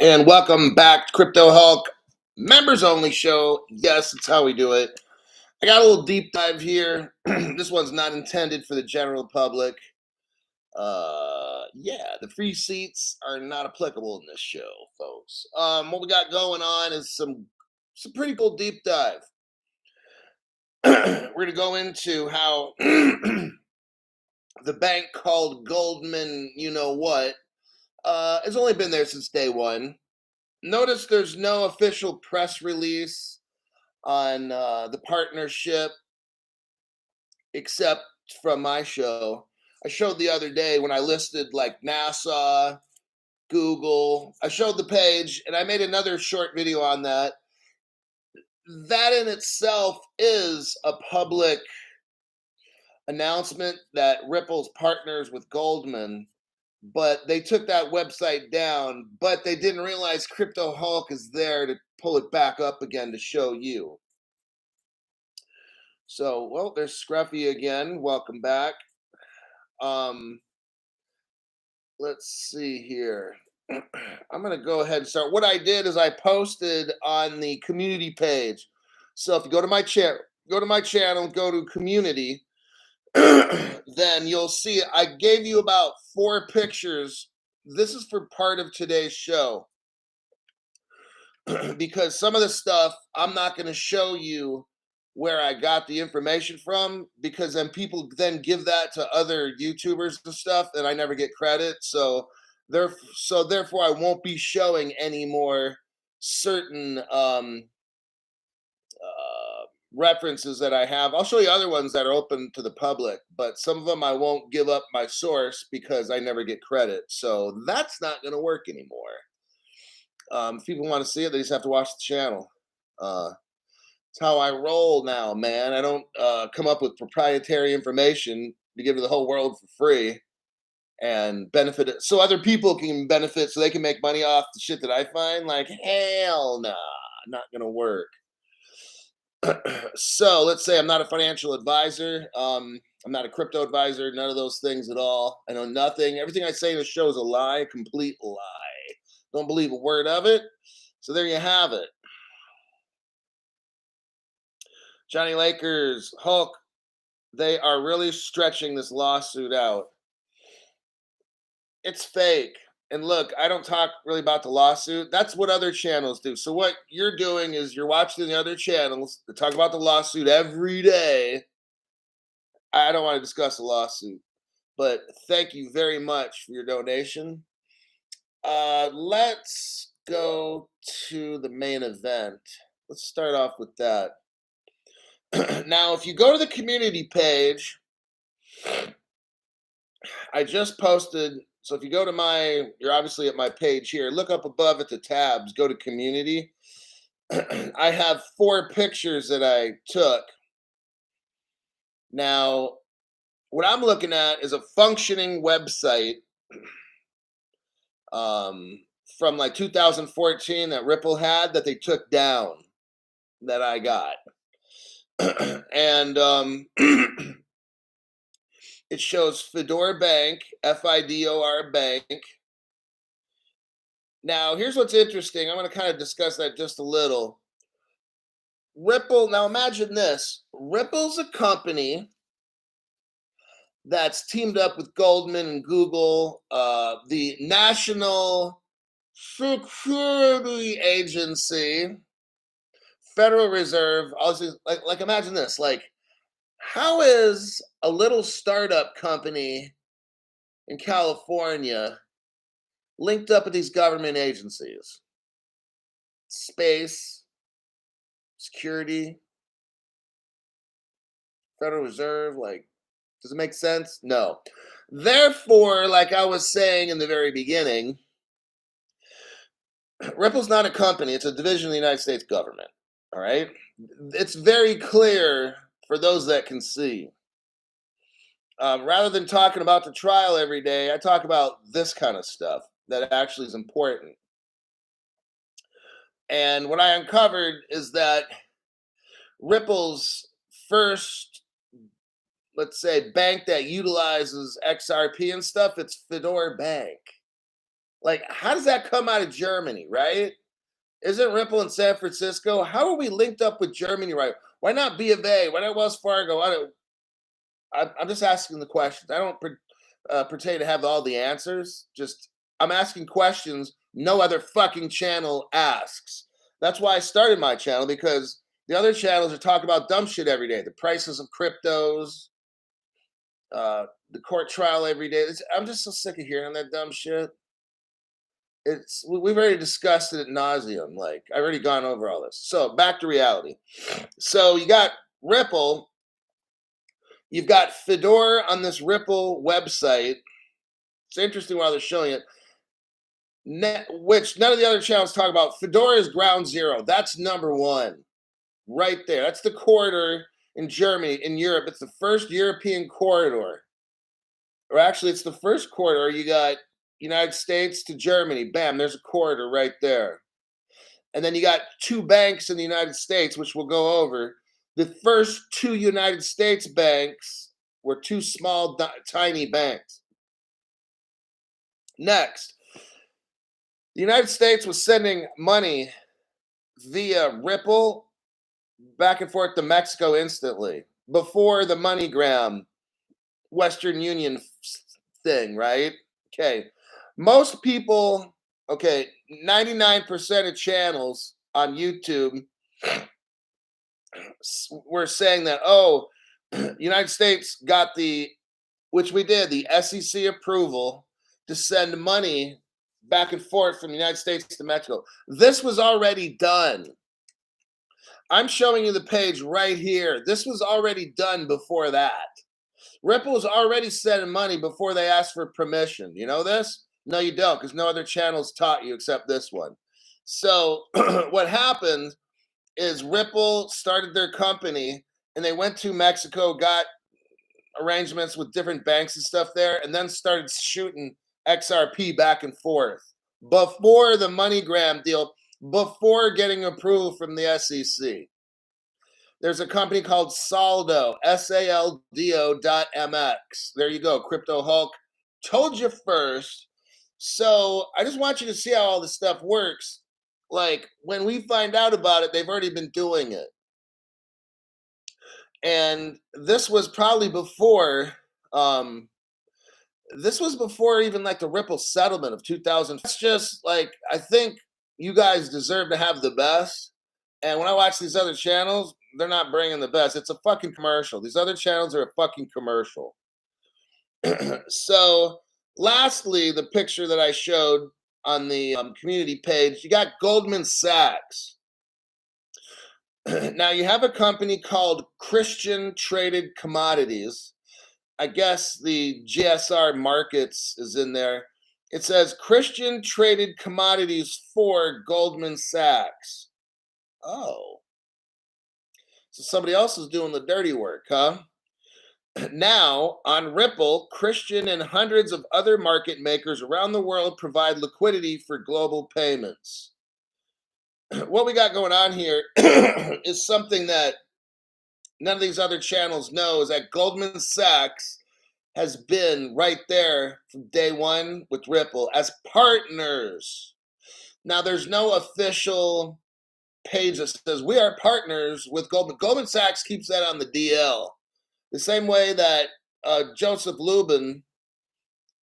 And welcome back to Crypto Hulk, members only show. Yes, it's how we do it. I got a little deep dive here. This one's not intended for the general public. Yeah, the free seats are not applicable in this show, folks. What we got going on is some pretty cool deep dive. We're gonna go into how the bank called Goldman, you know what, has only been there since day one. Notice there's no official press release on the partnership except from my show. I showed the other day when I listed like NASA, Google. I showed the page and I made another short video on that. That in itself is a public announcement that Ripple's partners with Goldman, but they took that website down, but they didn't realize Crypto Hulk is there to pull it back up again to show you. So, well, there's Scruffy again. Welcome back. Um, let's see here. I'm gonna go ahead and start. What I did is I posted on the community page. So if you go to my channel, go to community, then you'll see I gave you about 4 pictures. This is for part of today's show because some of the stuff I'm not going to show you where I got the information from because then people then give that to other YouTubers and stuff and I never get credit. Therefore I won't be showing any more certain references that I have. I'll show you other ones that are open to the public, but some of them I won't give up my source because I never get credit. So that's not going to work anymore. If people want to see it, they just have to watch the channel. It's how I roll now, man. I don't come up with proprietary information to give to the whole world for free and benefit it so other people can benefit so they can make money off the shit that I find. Like, hell nah, not gonna work. So let's say I'm not a financial advisor. I'm not a crypto advisor, none of those things at all. I know nothing. Everything I say in the show is a lie, a complete lie. Don't believe a word of it. So there you have it. Johnny Lakers, Hulk, they are really stretching this lawsuit out. It's fake. And look, I don't talk really about the lawsuit. That's what other channels do. So what you're doing is you're watching the other channels that talk about the lawsuit every day. I don't want to discuss the lawsuit, but thank you very much for your donation. Let's go to the main event. Let's start off with that. Now, if you go to the community page, I just posted. So if you go to you're obviously at my page here. Look up above at the tabs. Go to community. I have 4 pictures that I took. Now, what I'm looking at is a functioning website from like 2014 that Ripple had that they took down that I got. And it shows Fedora Bank, Fidor Bank. Now, here's what's interesting. I'm going to kind of discuss that just a little. Ripple, now imagine this. Ripple's a company that's teamed up with Goldman and Google, the National Security Agency, Federal Reserve. Also, like imagine this. Like, how is a little startup company in California linked up with these government agencies? Space, security, Federal Reserve, like, does it make sense? No. Therefore, like I was saying in the very beginning, Ripple's not a company, it's a division of the United States government. All right? It's very clear for those that can see. Rather than talking about the trial every day, I talk about this kind of stuff that actually is important. And what I uncovered is that Ripple's first, let's say, bank that utilizes XRP and stuff, it's Fedora Bank. Like, how does that come out of Germany, right? Isn't Ripple in San Francisco? How are we linked up with Germany, right? Why not B of A? Why not Wells Fargo? I'm just asking the questions. I don't pertain to have all the answers. Just I'm asking questions no other fucking channel asks. That's why I started my channel, because the other channels are talking about dumb shit every day. The prices of cryptos, the court trial every day. I'm just so sick of hearing that dumb shit. We've already discussed it at nauseum. Like, I've already gone over all this. So back to reality. So you got Ripple, you've got Fedora on this Ripple website. It's interesting while they're showing it, which none of the other channels talk about. Fedora is ground zero. That's number one, right there. That's the corridor in Germany, in Europe. It's the first European corridor. Or actually, it's the first corridor. You got United States to Germany. Bam, there's a corridor right there. And then you got two banks in the United States, which we'll go over. The first two United States banks were two small, tiny banks. Next, the United States was sending money via Ripple back and forth to Mexico instantly before the MoneyGram Western Union thing, right? Okay. Most people, okay, 99% of channels on YouTube were saying that, oh, United States got which we did, the SEC approval to send money back and forth from the United States to Mexico. This was already done. I'm showing you the page right here. This was already done before that. Ripple was already sending money before they asked for permission. You know this? No, you don't, because no other channels taught you except this one. So what happened is Ripple started their company, and they went to Mexico, got arrangements with different banks and stuff there, and then started shooting XRP back and forth before the MoneyGram deal, before getting approval from the SEC. There's a company called Saldo, SALDO.MX. There you go, Crypto Hulk. Told you first. So I just want you to see how all this stuff works. Like, when we find out about it, they've already been doing it. And this was probably before, even like the Ripple settlement of 2000. It's just like, I think you guys deserve to have the best. And when I watch these other channels, they're not bringing the best. It's a fucking commercial. These other channels are a fucking commercial. So, lastly, the picture that I showed on the community page, you got Goldman Sachs. Now, you have a company called Christian Traded Commodities. I guess the GSR Markets is in there. It says Christian Traded Commodities for Goldman Sachs. Oh. So somebody else is doing the dirty work, huh? Now, on Ripple, Christian and hundreds of other market makers around the world provide liquidity for global payments. What we got going on here is something that none of these other channels know, is that Goldman Sachs has been right there from day one with Ripple as partners. Now, there's no official page that says we are partners with Goldman. Goldman Sachs keeps that on the DL. The same way that Joseph Lubin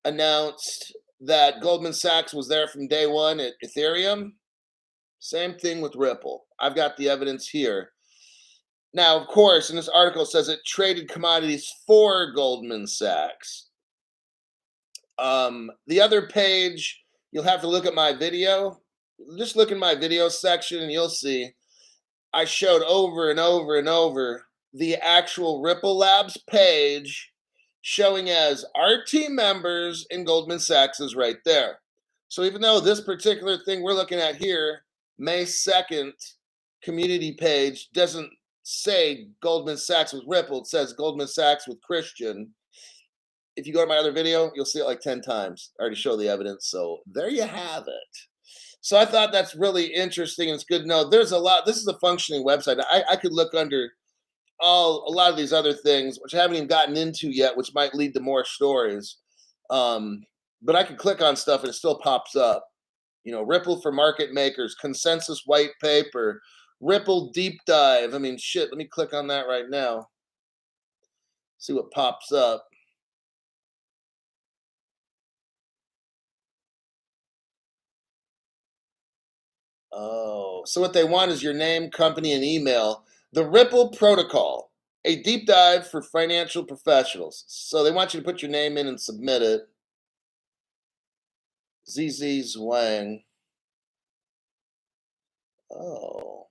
announced that Goldman Sachs was there from day one at Ethereum. Same thing with Ripple. I've got the evidence here. Now, of course, in this article, it says it traded commodities for Goldman Sachs. The other page, you'll have to look at my video. Just look in my video section and you'll see I showed over and over and over the actual Ripple Labs page showing as our team members in Goldman Sachs is right there. So even though this particular thing we're looking at here, May 2nd community page, doesn't say Goldman Sachs with Ripple, it says Goldman Sachs with Christian. If you go to my other video, you'll see it like 10 times. I already show the evidence. So there you have it. So I thought that's really interesting, and it's good to know. There's a lot. This is a functioning website. I could look under a lot of these other things, which I haven't even gotten into yet, which might lead to more stories. but I can click on stuff and it still pops up. Ripple for market makers, consensus white paper, Ripple deep dive. I mean, shit, let me click on that right now. See what pops up. Oh, so what they want is your name, company, and email. The Ripple protocol, a deep dive for financial professionals. So they want you to put your name in and submit it. ZZ Zwang. Oh,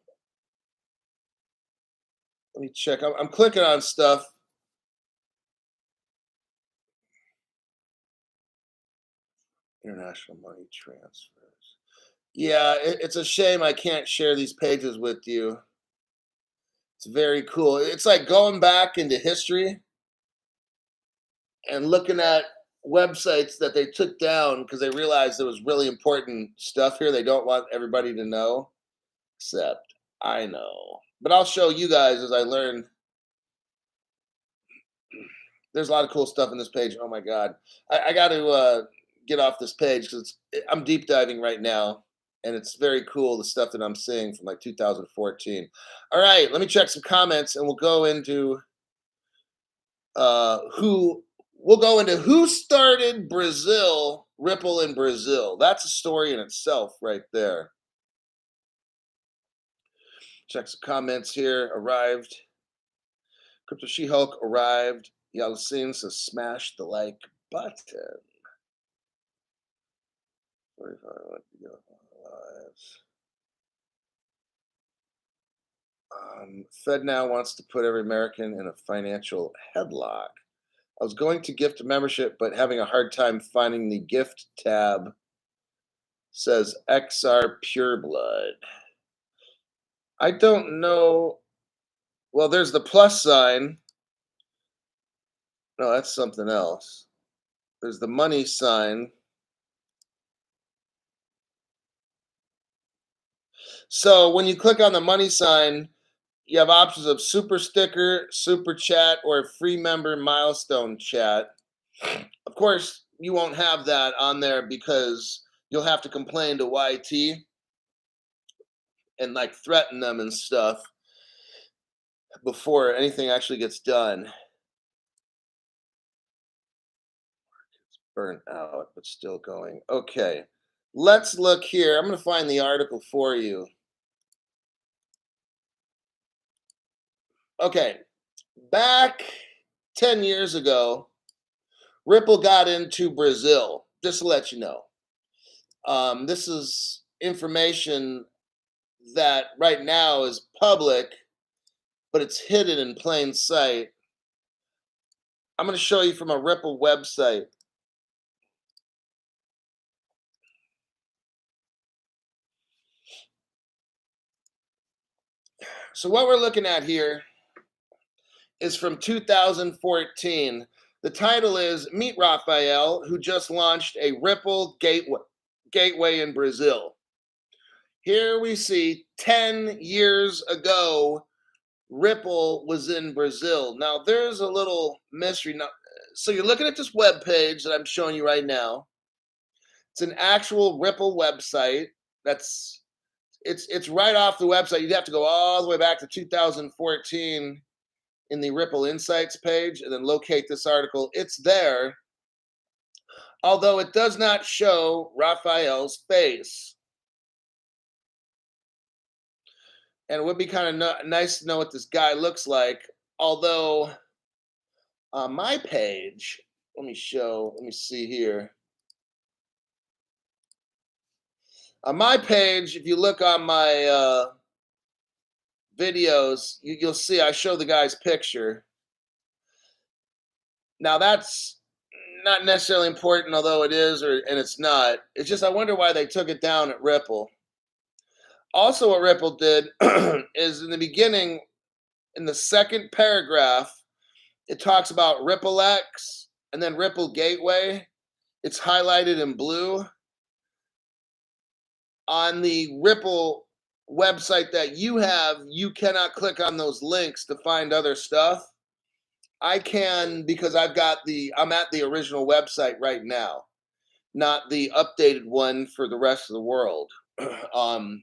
let me check. I'm clicking on stuff. International money transfers. Yeah, it's a shame I can't share these pages with you. It's very cool. It's like going back into history and looking at websites that they took down because they realized there was really important stuff here they don't want everybody to know, except I know. But I'll show you guys as I learn. There's a lot of cool stuff in this page. Oh my god, I got to get off this page because I'm deep diving right now, and it's very cool the stuff that I'm seeing from like 2014. All right, let me check some comments, and who we'll go into who started Brazil, Ripple in Brazil. That's a story in itself, right there. Check some comments here. Arrived. Crypto She-Hulk arrived. Y'all seen, so smash the like button. 45 lives. Fed now wants to put every American in a financial headlock. I was going to gift a membership, but having a hard time finding the gift tab, says XR Pureblood. I don't know. Well, there's the plus sign. No, that's something else. There's the money sign. So when you click on the money sign, you have options of super sticker, super chat, or free member milestone chat. Of course, you won't have that on there because you'll have to complain to YT and like threaten them and stuff before anything actually gets done. It's burnt out, but still going. Okay, let's look here. I'm going to find the article for you. Okay, back 10 years ago, Ripple got into Brazil, just to let you know. This is information that right now is public, but it's hidden in plain sight. I'm going to show you from a Ripple website. So what we're looking at here is from 2014. The title is Meet Raphael, who just launched a Ripple gateway in Brazil. Here we see 10 years ago, Ripple was in Brazil. Now, there's a little mystery. Now, so you're looking at this web page that I'm showing you right now. It's an actual Ripple website. It's right off the website. You'd have to go all the way back to 2014 in the Ripple Insights page and then locate this article. It's there, although it does not show Raphael's face. And it would be kind of nice to know what this guy looks like. Although on my page, let me see here. On my page, if you look on my videos, you'll see I show the guy's picture. Now that's not necessarily important, although it is, and it's not. It's just I wonder why they took it down at Ripple. Also, what Ripple did is in the beginning, in the second paragraph, it talks about Ripple X and then Ripple Gateway. It's highlighted in blue. On the Ripple website that you have, you cannot click on those links to find other stuff. I can because I'm at the original website right now. not the updated one for the rest of the world. um,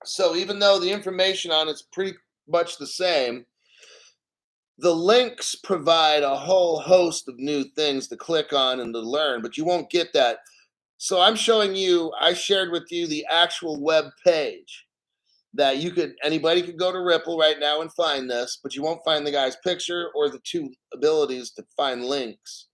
so even though the information on it's pretty much the same, the links provide a whole host of new things to click on and to learn, but you won't get that. So I'm showing you, I shared with you the actual web page that anybody could go to Ripple right now and find this, but you won't find the guy's picture or the two abilities to find links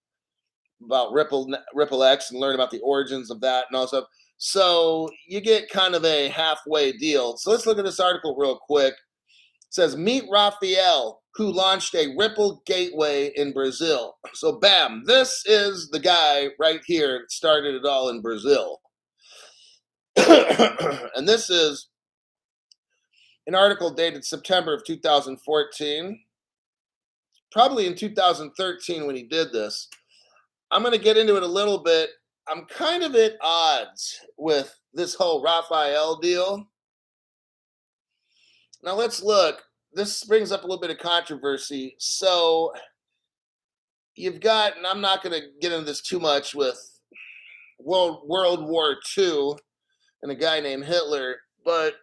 about Ripple X and learn about the origins of that and all stuff. So you get kind of a halfway deal. So let's look at this article real quick. It says, meet Raphael, who launched a Ripple gateway in Brazil. So bam, this is the guy right here that started it all in Brazil. And this is an article dated September of 2014, probably in 2013 when he did this. I'm going to get into it a little bit. I'm kind of at odds with this whole Raphael deal. Now let's look. This brings up a little bit of controversy. So you've got, and I'm not going to get into this too much with World War II and a guy named Hitler, but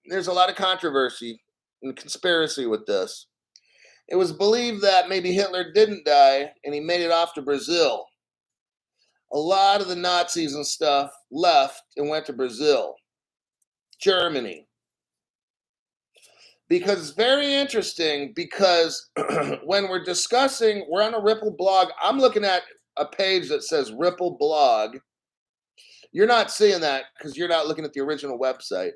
there's a lot of controversy and conspiracy with this. It was believed that maybe Hitler didn't die and he made it off to Brazil. A lot of the Nazis and stuff left and went to Brazil, Germany. Because it's very interesting because when we're discussing, we're on a Ripple blog. I'm looking at a page that says Ripple blog. You're not seeing that because you're not looking at the original website.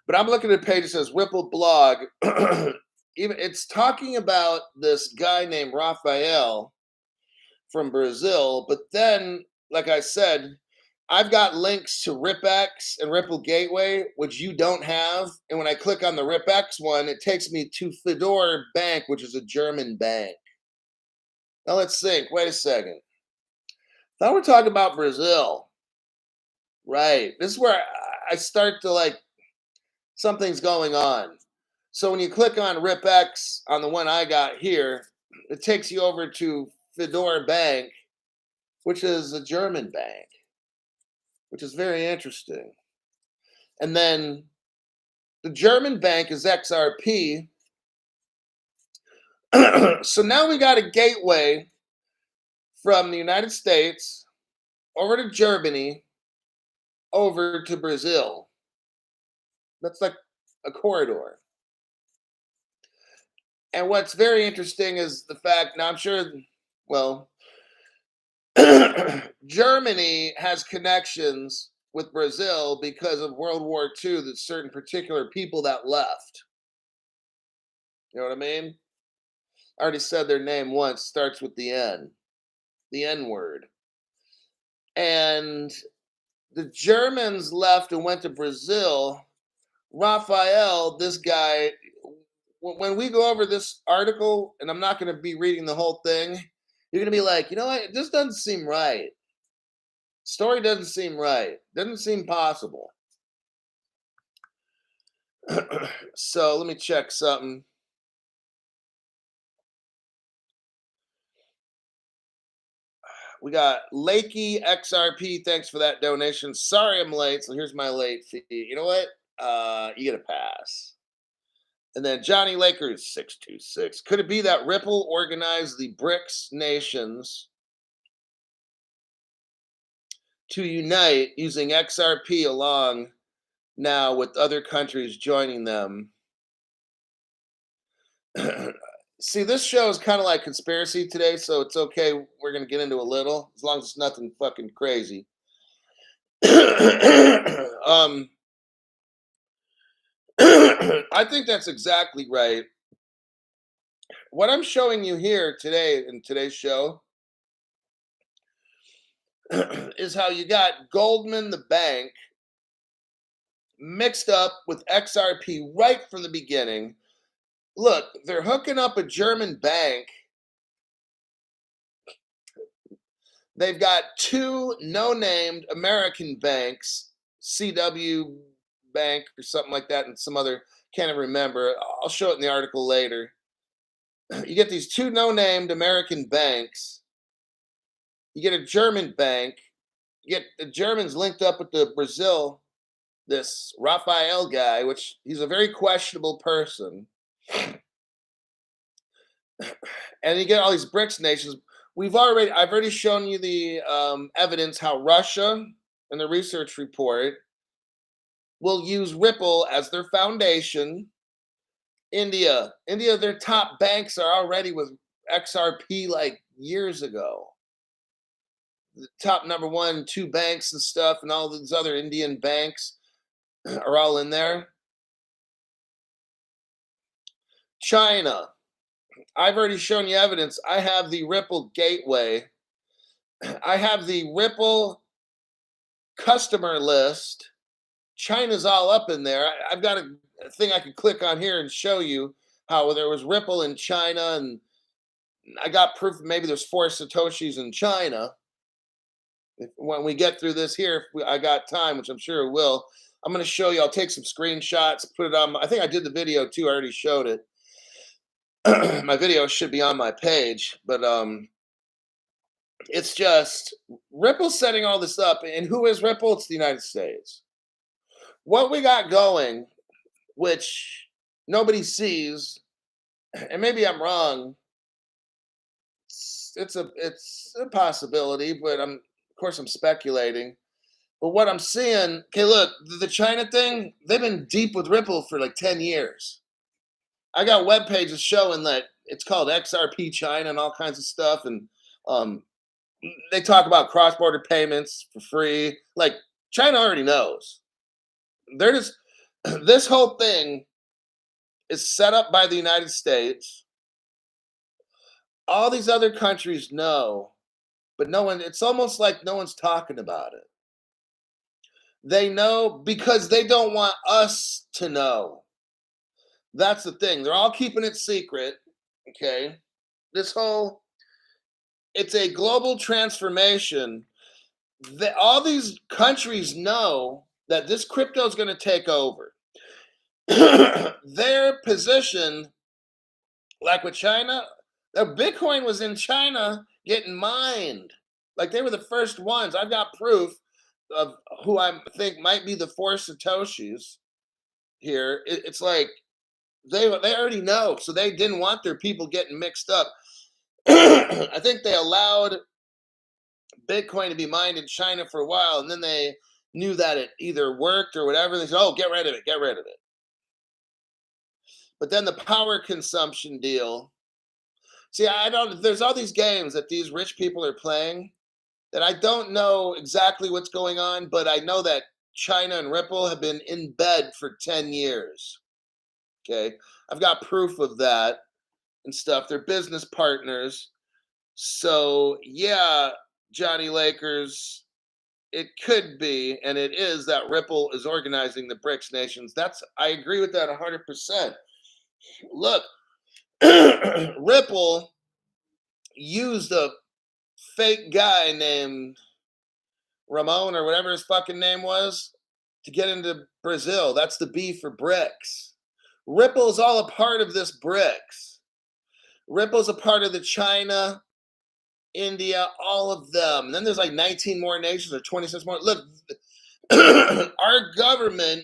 But I'm looking at a page that says Ripple blog. Even it's talking about this guy named Raphael from Brazil. But then, like I said, I've got links to RipX and Ripple Gateway, which you don't have. And when I click on the RipX one, it takes me to Fedora Bank, which is a German bank. Now let's think. Wait a second. Thought we're talking about Brazil. Right. This is where I start to like, something's going on. So when you click on RipX on the one I got here, it takes you over to Fedora Bank, which is a German bank, which is very interesting. And then the German bank is XRP. So now we got a gateway from the United States over to Germany, over to Brazil. That's like a corridor. And what's very interesting is the fact, now I'm sure, well, Germany has connections with Brazil because of World War II, that certain particular people that left. You know what I mean? I already said their name once, starts with the N word. And the Germans left and went to Brazil. Raphael, this guy, when we go over this article, and I'm not going to be reading the whole thing, you're going to be like, you know what? It just doesn't seem right. Story doesn't seem right. Doesn't seem possible. So let me check something. We got Lakey XRP. Thanks for that donation. Sorry I'm late. So here's my late fee. You know what? You get a pass. And then Johnny Lakers 626. Could it be that Ripple organized the BRICS nations to unite using XRP along now with other countries joining them? See, this show is kind of like conspiracy today, so it's okay. We're going to get into a little, as long as it's nothing fucking crazy. I think that's exactly right. What I'm showing you here today in today's show is how you got Goldman, the bank, mixed up with XRP right from the beginning. Look, they're hooking up a German bank. They've got two no-named American banks, CW Bank or something like that, and some other, can't even remember. I'll show it in the article later. You get these two no-named American banks You get a German bank, you get the Germans linked up with the Brazil, this Raphael guy, which he's a very questionable person, and you get all these BRICS nations. I've already shown you the evidence how Russia in the research report will use Ripple as their foundation. India, their top banks are already with XRP like years ago. The top number one, two banks and stuff, and all these other Indian banks are all in there. China, I've already shown you evidence. I have the Ripple gateway. I have the Ripple customer list. China's all up in there. I've got a thing I could click on here and show you how there was Ripple in China, and I got proof maybe there's 4 Satoshis in China. When we get through this here, I got time, which I'm sure it will, I'm going to show you. I'll take some screenshots, put it on. I think I did the video too. I already showed it. My video should be on my page, but it's just Ripple setting all this up. And who is Ripple? It's the United States. What we got going, which nobody sees, and maybe I'm wrong. It's a possibility, but of course I'm speculating. But what I'm seeing, okay, look, the China thing, they've been deep with Ripple for like 10 years. I got web pages showing that it's called XRP China and all kinds of stuff, and they talk about cross-border payments for free. Like China already knows. They're just this whole thing is set up by the United States. All these other countries know, but no one. It's almost like no one's talking about it. They know because they don't want us to know. That's the thing. They're all keeping it secret. Okay. It's a global transformation. All these countries know that this crypto is going to take over. Their position, like with China, the Bitcoin was in China getting mined. Like they were the first ones. I've got proof of who I think might be the 4 Satoshis here. It's like they already know, so they didn't want their people getting mixed up. I think they allowed Bitcoin to be mined in China for a while, and then they knew that it either worked or whatever. They said, "Oh, get rid of it, get rid of it." But then the power consumption deal. See, I don't. There's all these games that these rich people are playing that I don't know exactly what's going on, but I know that China and Ripple have been in bed for 10 years. Okay, I've got proof of that and stuff. They're business partners. So yeah, Johnny Lakers, it could be, and it is that Ripple is organizing the BRICS nations. I agree with that 100%. Look, Ripple used a fake guy named Ramon or whatever his fucking name was to get into Brazil. That's the B for BRICS. Ripple's all a part of this BRICS. Ripple's a part of the China, India, all of them. And then there's like 19 more nations or 26 more. Look, our government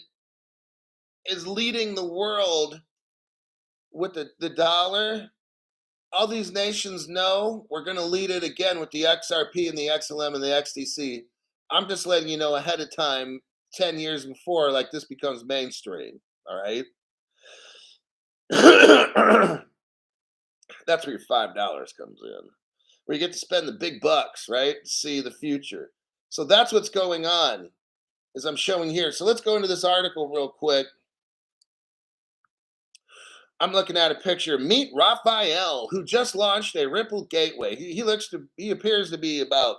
is leading the world with the dollar. All these nations know we're going to lead it again with the XRP and the XLM and the XDC. I'm just letting you know ahead of time, 10 years before, like this becomes mainstream. All right. That's where your $5 comes in, where you get to spend the big bucks, right? To see the future. So that's what's going on, as I'm showing here. So let's go into this article real quick. I'm looking at a picture. Meet Raphael, who just launched a Ripple gateway. He appears to be about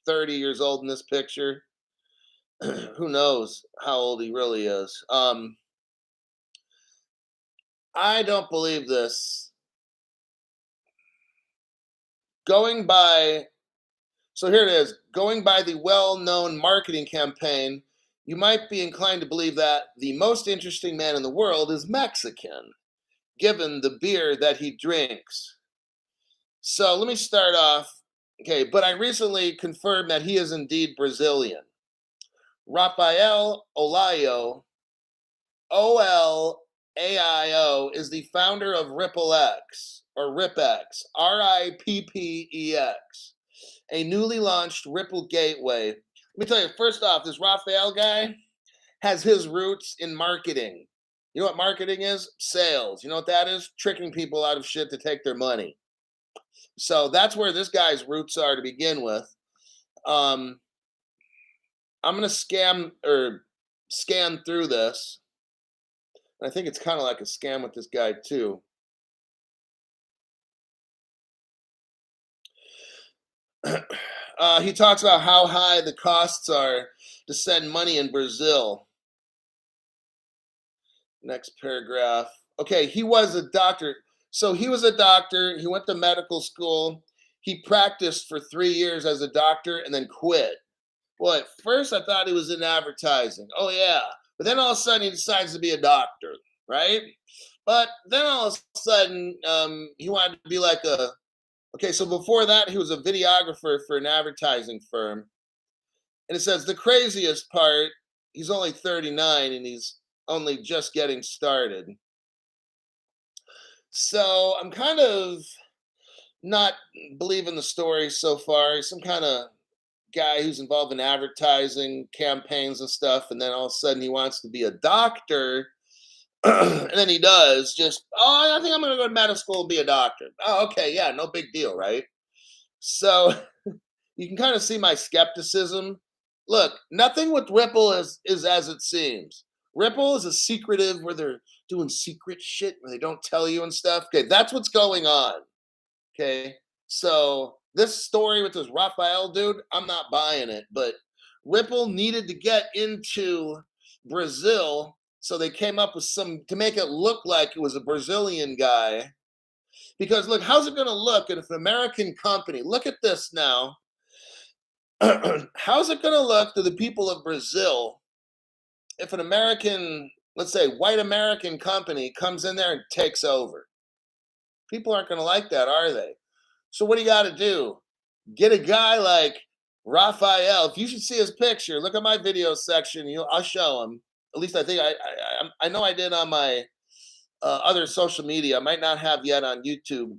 30 years old in this picture. Who knows how old he really is? I don't believe this. So here it is. Going by the well-known marketing campaign, you might be inclined to believe that the most interesting man in the world is Mexican, given the beer that he drinks. So let me start off. Okay, but I recently confirmed that he is indeed Brazilian. Raphael Olaio, OLAIO, is the founder of RippleX, or RipX, RIPPEX, a newly launched Ripple gateway. Let me tell you, first off, this Raphael guy has his roots in marketing. You know what marketing is? Sales. You know what that is? Tricking people out of shit to take their money. So that's where this guy's roots are to begin with. Um, I'm gonna scan through this. I think it's kind of like a scam with this guy too. He talks about how high the costs are to send money in Brazil. Next paragraph. Okay, he was a doctor. So he was a doctor. He went to medical school. He practiced for 3 years as a doctor and then quit. Well, at first I thought he was in advertising. Oh, yeah. But then all of a sudden he decides to be a doctor, right? But then all of a sudden he wanted to be like a. Okay, so before that, he was a videographer for an advertising firm. And it says the craziest part, he's only 39 and he's only just getting started. So I'm kind of not believing the story so far. He's some kind of guy who's involved in advertising campaigns and stuff. And then all of a sudden he wants to be a doctor. And then he does just, oh, I think I'm going to go to medical school and be a doctor. Oh, okay. Yeah, no big deal, right? So you can kind of see my skepticism. Look, nothing with Ripple is as it seems. Ripple is a secretive where they're doing secret shit where they don't tell you and stuff. Okay, that's what's going on. Okay, so this story with this Raphael dude, I'm not buying it. But Ripple needed to get into Brazil, so they came up with some to make it look like it was a Brazilian guy. Because look, how's it going to look if an American company? Look at this now. How's it going to look to the people of Brazil if an American, let's say white American company comes in there and takes over? People aren't going to like that, are they? So what do you got to do? Get a guy like Raphael. If you should see his picture, look at my video section. I'll show him. At least I think I know I did on my other social media. I might not have yet on YouTube,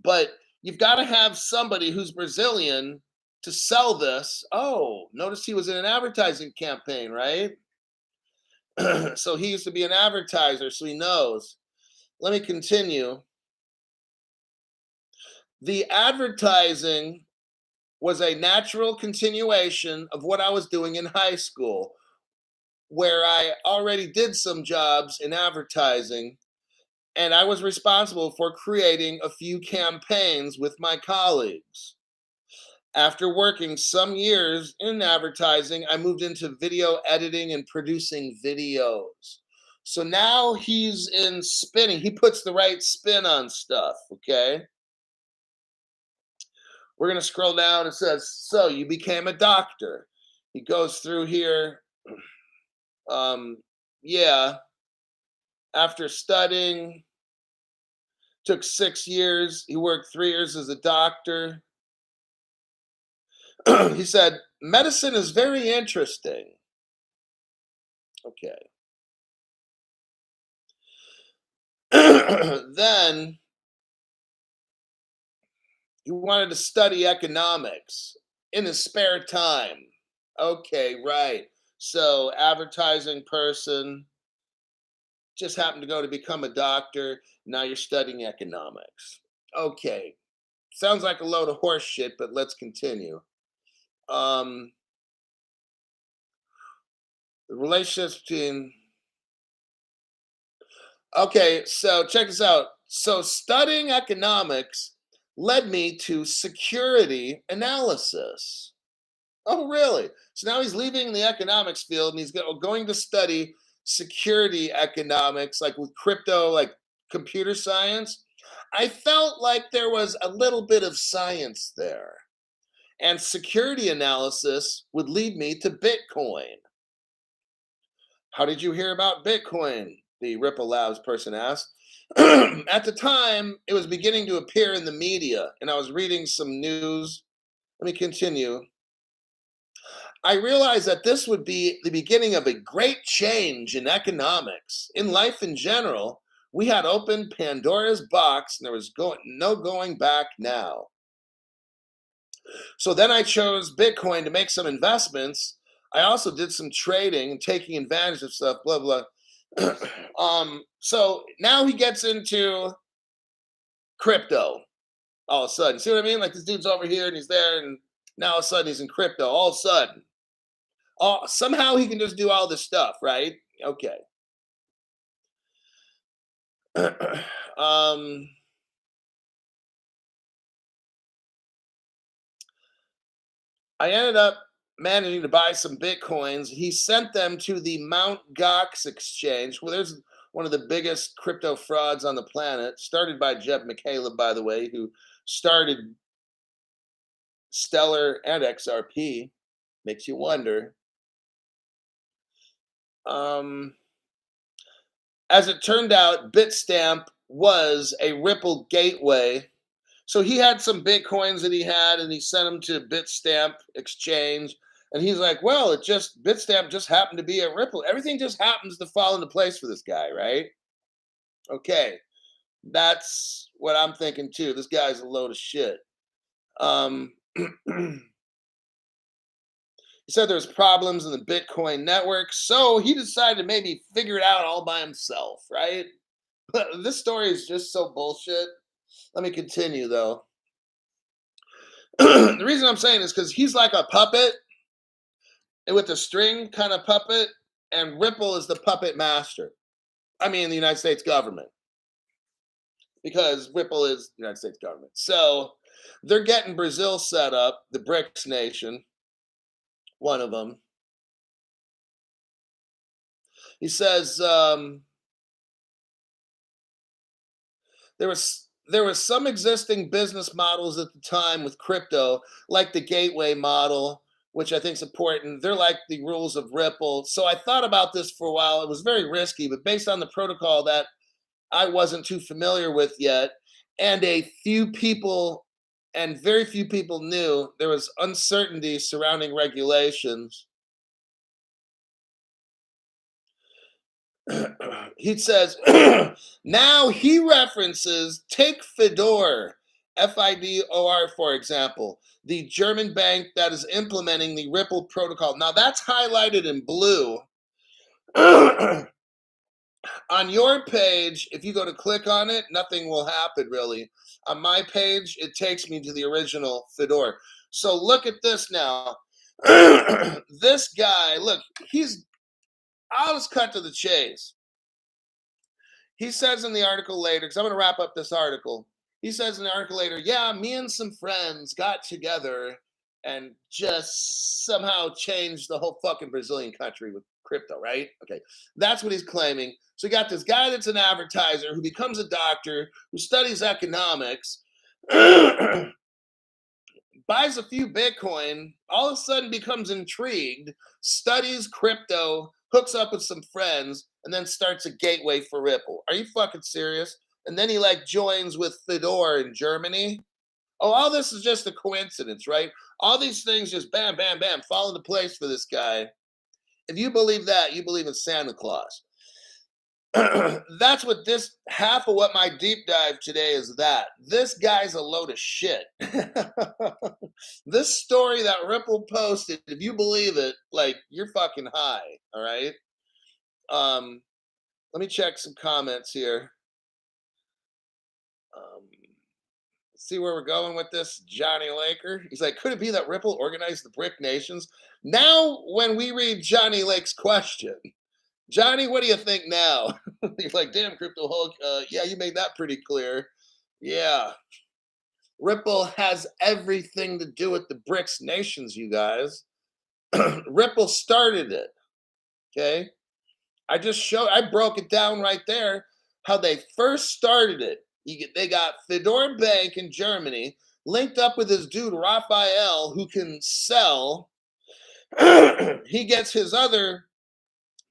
but you've got to have somebody who's Brazilian to sell this. Oh, notice he was in an advertising campaign, right? So he used to be an advertiser, so he knows. Let me continue. The advertising was a natural continuation of what I was doing in high school, where I already did some jobs in advertising, and I was responsible for creating a few campaigns with my colleagues. After working some years in advertising, I moved into video editing and producing videos. So now he's in spinning. He puts the right spin on stuff, okay? We're going to scroll down. It says, so you became a doctor. He goes through here. Um, yeah, after studying, took 6 years. He worked 3 years as a doctor. He said, medicine is very interesting. Okay. Then he wanted to study economics in his spare time. Okay, right. So, advertising person just happened to go to become a doctor. Now you're studying economics. Okay. Sounds like a load of horse shit, but let's continue. Um, the relationships between. Okay, so check this out. So, studying economics led me to security analysis. Oh, really? So now he's leaving the economics field and he's going to study security economics, like with crypto, like computer science. I felt like there was a little bit of science there. And security analysis would lead me to Bitcoin. How did you hear about Bitcoin? The Ripple Labs person asked. At the time, it was beginning to appear in the media, and I was reading some news. Let me continue. I realized that this would be the beginning of a great change in economics, in life in general. We had opened Pandora's box, and there was no going back now. So then I chose Bitcoin to make some investments. I also did some trading and taking advantage of stuff, blah blah. So now he gets into crypto all of a sudden. See what I mean? Like this dude's over here and he's there, and now all of a sudden he's in crypto. All of a sudden, somehow he can just do all this stuff, right? Okay. um, I ended up managing to buy some bitcoins. He sent them to the Mount Gox exchange. Well, there's one of the biggest crypto frauds on the planet, started by Jeb McCaleb, by the way, who started Stellar and XRP. Makes you wonder. Um, as it turned out, Bitstamp was a Ripple gateway. So he had some bitcoins that he had, and he sent them to Bitstamp exchange. And he's like, "Well, Bitstamp just happened to be a Ripple. Everything just happens to fall into place for this guy, right?" Okay, that's what I'm thinking too. This guy's a load of shit. He said there's problems in the Bitcoin network, so he decided to maybe figure it out all by himself, right? This story is just so bullshit. Let me continue though. The reason I'm saying is because he's like a puppet with a string kind of puppet, and Ripple is the puppet master. I mean, the United States government, because Ripple is the United States government. So they're getting Brazil set up, the BRICS nation, one of them. He says there was some existing business models at the time with crypto, like the gateway model, which I think is important. They're like the rules of Ripple. So I thought about this for a while. It was very risky, but based on the protocol that I wasn't too familiar with yet, and very few people knew, there was uncertainty surrounding regulations. He says, now he references, take Fedora, Fidor, for example, the German bank that is implementing the Ripple protocol. Now that's highlighted in blue. On your page, if you go to click on it, nothing will happen really. On my page, it takes me to the original Fedora. So look at this now. This guy, look, I'll just cut to the chase. He says in the article later, because I'm going to wrap up this article. He says in the article later, yeah, me and some friends got together and just somehow changed the whole fucking Brazilian country with crypto, right? Okay, that's what he's claiming. So you got this guy that's an advertiser who becomes a doctor, who studies economics, buys a few Bitcoin, all of a sudden becomes intrigued, studies crypto, hooks up with some friends, and then starts a gateway for Ripple. Are you fucking serious? And then he like joins with Fedora in Germany. Oh, all this is just a coincidence, right? All these things just bam, bam, bam fall into place for this guy. If you believe that, you believe in Santa Claus. That's what this half of what my deep dive today is. That this guy's a load of shit. This story that Ripple posted, if you believe it, like you're fucking high. All right. Let me check some comments here. See where we're going with this. Johnny Laker, he's like, could it be that Ripple organized the BRIC nations? Now when we read Johnny Lake's question, Johnny, what do you think now? He's like, damn, Crypto Hulk. Yeah, you made that pretty clear. Yeah. Ripple has everything to do with the BRICS nations, you guys. Ripple started it. Okay. I broke it down right there how they first started it. They got Fedora Bank in Germany linked up with this dude, Raphael, who can sell. He gets his other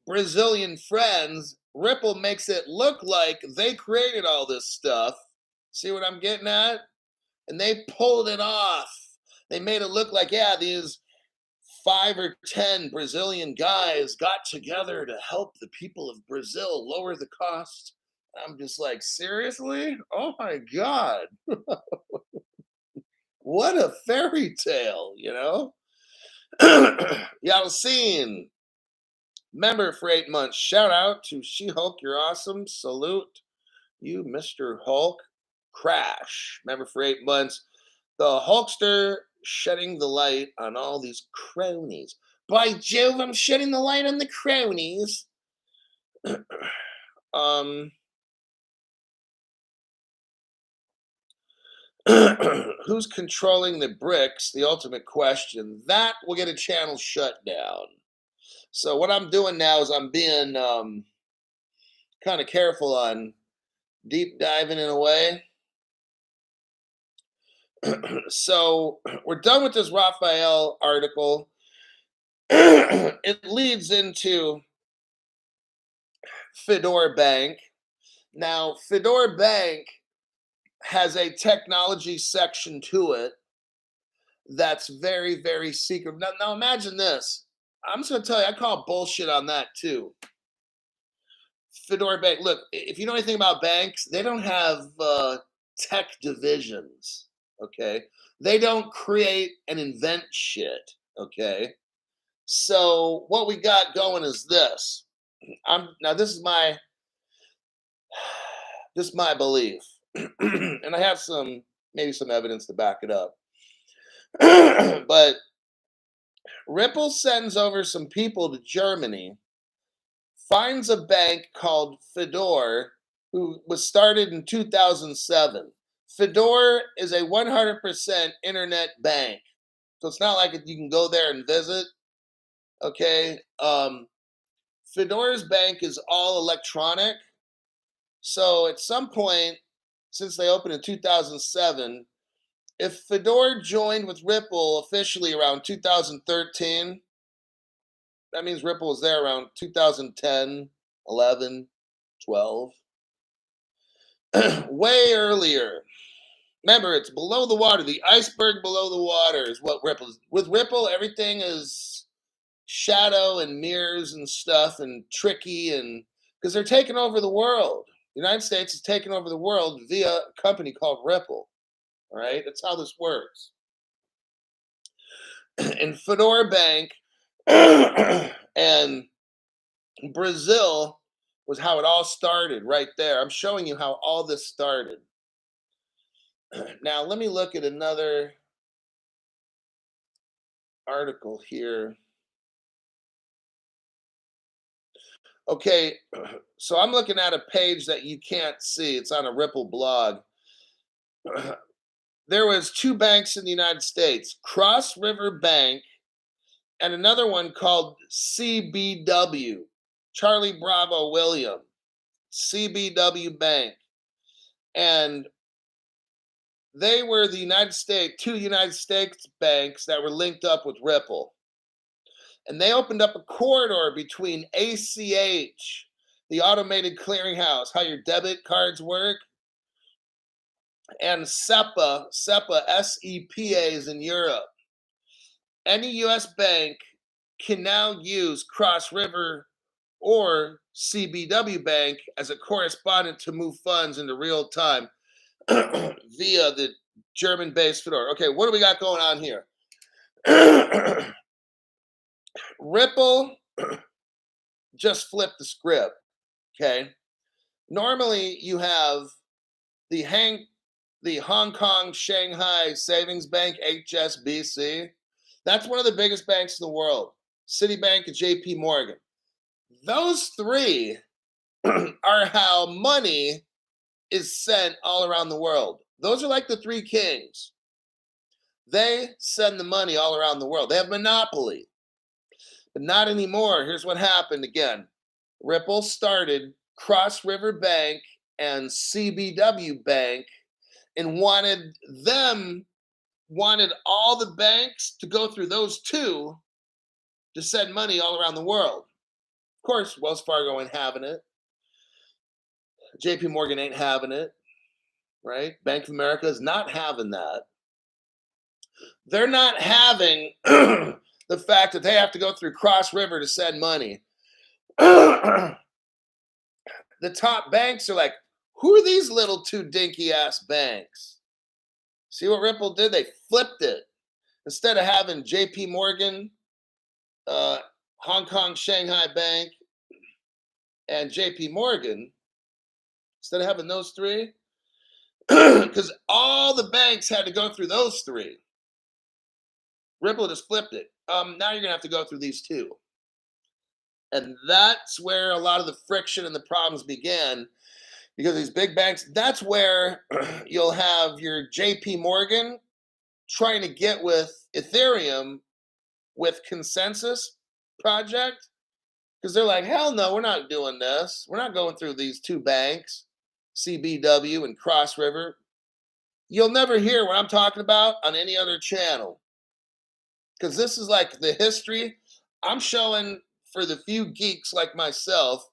Brazilian friends, Ripple makes it look like they created all this stuff. See what I'm getting at? And they pulled it off. They made it look like, yeah, these 5 or 10 Brazilian guys got together to help the people of Brazil lower the cost. I'm just like, seriously? Oh my God. What a fairy tale, you know? Yalcine, member for 8 months. Shout out to She Hulk, you're awesome. Salute you, Mr. Hulk. Crash, member for 8 months. The Hulkster shedding the light on all these cronies. By Jove, I'm shedding the light on the cronies. um, who's controlling the BRICS? The ultimate question. That will get a channel shut down. So what I'm doing now is I'm being kind of careful on deep diving in a way. So we're done with this Raphael article. It leads into Fedora Bank. Now, Fedora Bank has a technology section to it that's very, very secret. Now imagine this. I'm just going to tell you, I call bullshit on that too. Fedora Bank, look, if you know anything about banks, they don't have tech divisions, okay? They don't create and invent shit, okay? So what we got going is this. This is my belief, and I have maybe some evidence to back it up. But Ripple sends over some people to Germany, finds a bank called Fedora, who was started in 2007. Fedora is a 100% internet bank, so it's not like you can go there and visit. Okay, Fedora's bank is all electronic. So at some point, since they opened in 2007, if Fedora joined with Ripple officially around 2013, that means Ripple was there around 2010, 11, 12. Way earlier. Remember, it's below the water. The iceberg below the water is what Ripple is. With Ripple, everything is shadow and mirrors and stuff and tricky, and because they're taking over the world. The United States is taking over the world via a company called Ripple. All right, that's how this works. And Fedora Bank and Brazil was how it all started right there. I'm showing you how all this started. Now, let me look at another article here. Okay, so I'm looking at a page that you can't see. It's on a Ripple blog. There was 2 banks in the United States, Cross River Bank and another one called CBW, Charlie Bravo William, CBW Bank. And they were the two United States banks that were linked up with Ripple. And they opened up a corridor between ACH, the automated clearinghouse, how your debit cards work, and SEPA, SEPA is in Europe. Any US bank can now use Cross River or CBW Bank as a correspondent to move funds into real time via the German-based Fedora. Okay, what do we got going on here? Ripple just flipped the script, okay? Normally, you have the Hong Kong Shanghai Savings Bank, HSBC. That's one of the biggest banks in the world. Citibank and JP Morgan. Those 3 are how money is sent all around the world. Those are like the 3 kings. They send the money all around the world. They have monopoly. But not anymore. Here's what happened again. Ripple started Cross River Bank and CBW Bank and wanted all the banks to go through those 2 to send money all around the world. Of course, Wells Fargo ain't having it. JP Morgan ain't having it, right? Bank of America is not having that. They're not having the fact that they have to go through Cross River to send money. The top banks are like, who are these little two dinky ass banks? See what Ripple did? They flipped it. Instead of having JP Morgan, Hong Kong Shanghai Bank, and JP Morgan, instead of having those three, because all the banks had to go through those three. Ripple just flipped it. Now you're gonna have to go through these two. And that's where a lot of the friction and the problems began, because these big banks, that's where you'll have your JP Morgan trying to get with Ethereum with consensus project, because they're like, hell no, we're not doing this. We're not going through these two banks, CBW and Cross River. You'll never hear what I'm talking about on any other channel, because this is like the history I'm showing for the few geeks like myself.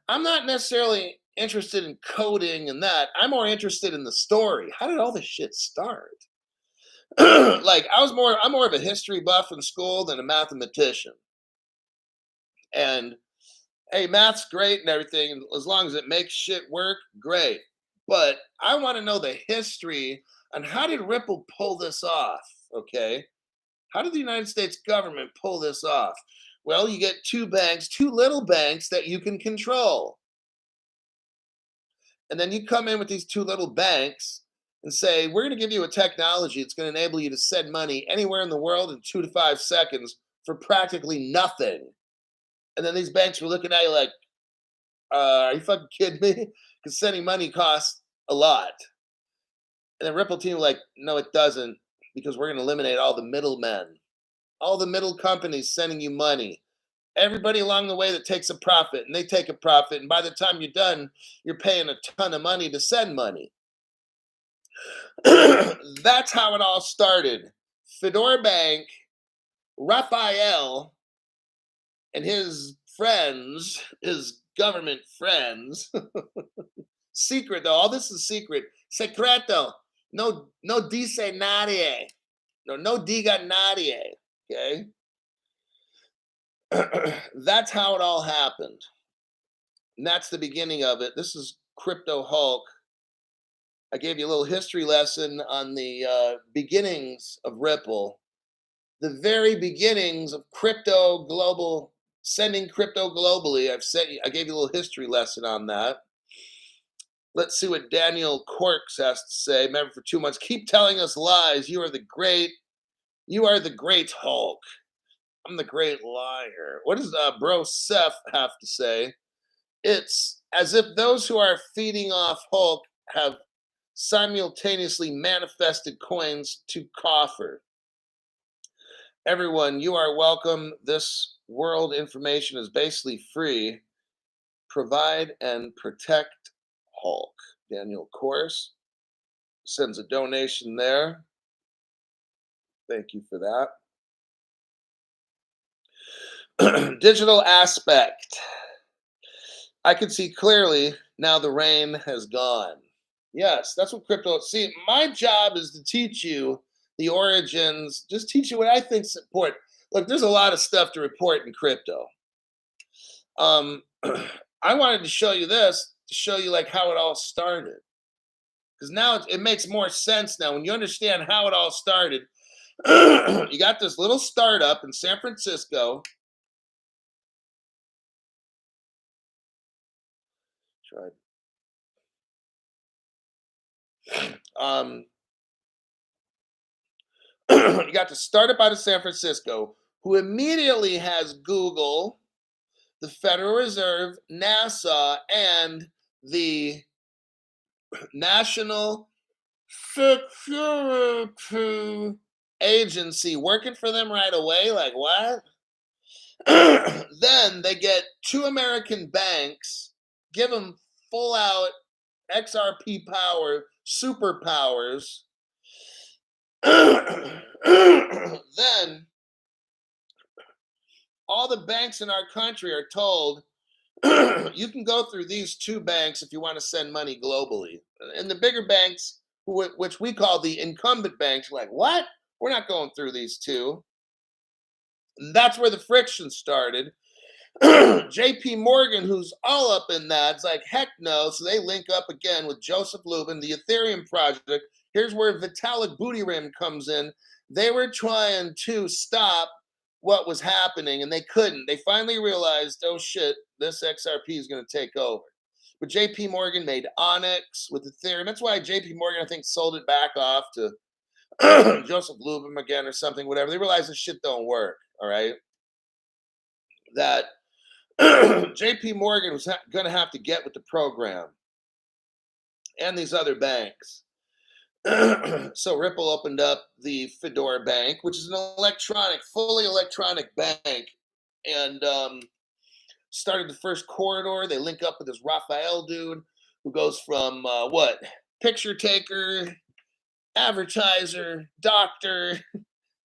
I'm not necessarily interested in coding and that. I'm more interested in the story. How did all this shit start? Like I'm more of a history buff in school than a mathematician. And hey, math's great and everything, as long as it makes shit work, great. But I want to know the history on how did Ripple pull this off, okay? How did the United States government pull this off? Well, you get two banks, two little banks that you can control. And then you come in with these two little banks and say, we're going to give you a technology that's going to enable you to send money anywhere in the world in 2 to 5 seconds for practically nothing. And then these banks were looking at you like, are you fucking kidding me? Because sending money costs a lot. And then Ripple team were like, no, it doesn't, because we're going to eliminate all the middlemen, all the middle companies sending you money. Everybody along the way that takes a profit, and they take a profit, and by the time you're done, you're paying a ton of money to send money. That's how it all started. Fedora Bank, Raphael, and his friends, his government friends, secret though, all this is secret, secreto, no dice nadie, no diga nadie, okay? That's how it all happened. And that's the beginning of it. This is Crypto Hulk. I gave you a little history lesson on the beginnings of Ripple, the very beginnings of crypto global, sending crypto globally. I gave you a little history lesson on that. Let's see what Daniel Corks has to say. Remember, for 2 months, keep telling us lies. You are the great Hulk. I'm the great liar. What does bro Seth have to say? It's as if those who are feeding off Hulk have simultaneously manifested coins to coffer. Everyone, you are welcome. This world information is basically free. Provide and protect Hulk. Daniel Course sends a donation there. Thank you for that. Digital aspect. I can see clearly now the rain has gone. Yes, that's what crypto. See, my job is to teach you the origins, just teach you what I think is important. Look, there's a lot of stuff to report in crypto. I wanted to show you this to show you like how it all started, because now it makes more sense now when you understand how it all started. You got this little startup in San Francisco. Tried. You got the startup out of San Francisco who immediately has Google, the Federal Reserve, NASA, and the National Security Agency working for them right away. Like, what? Then they get 2 American banks, give them full out XRP power, superpowers. Then all the banks in our country are told, You can go through these two banks if you want to send money globally. And the bigger banks, which we call the incumbent banks, like, what? We're not going through these two. And that's where the friction started. JP Morgan, who's all up in that, it's like, heck no. So they link up again with Joseph Lubin, the Ethereum project. Here's where Vitalik Buterin comes in. They were trying to stop what was happening and they couldn't. They finally realized, oh shit, this XRP is going to take over. But JP Morgan made Onyx with Ethereum. That's why JP Morgan, I think, sold it back off to Joseph Lubin again or something, whatever. They realized this shit don't work. All right. That JP Morgan was going to have to get with the program and these other banks. So Ripple opened up the Fedora Bank, which is an fully electronic bank, and started the first corridor. They link up with this Raphael dude who goes from picture taker, advertiser, doctor,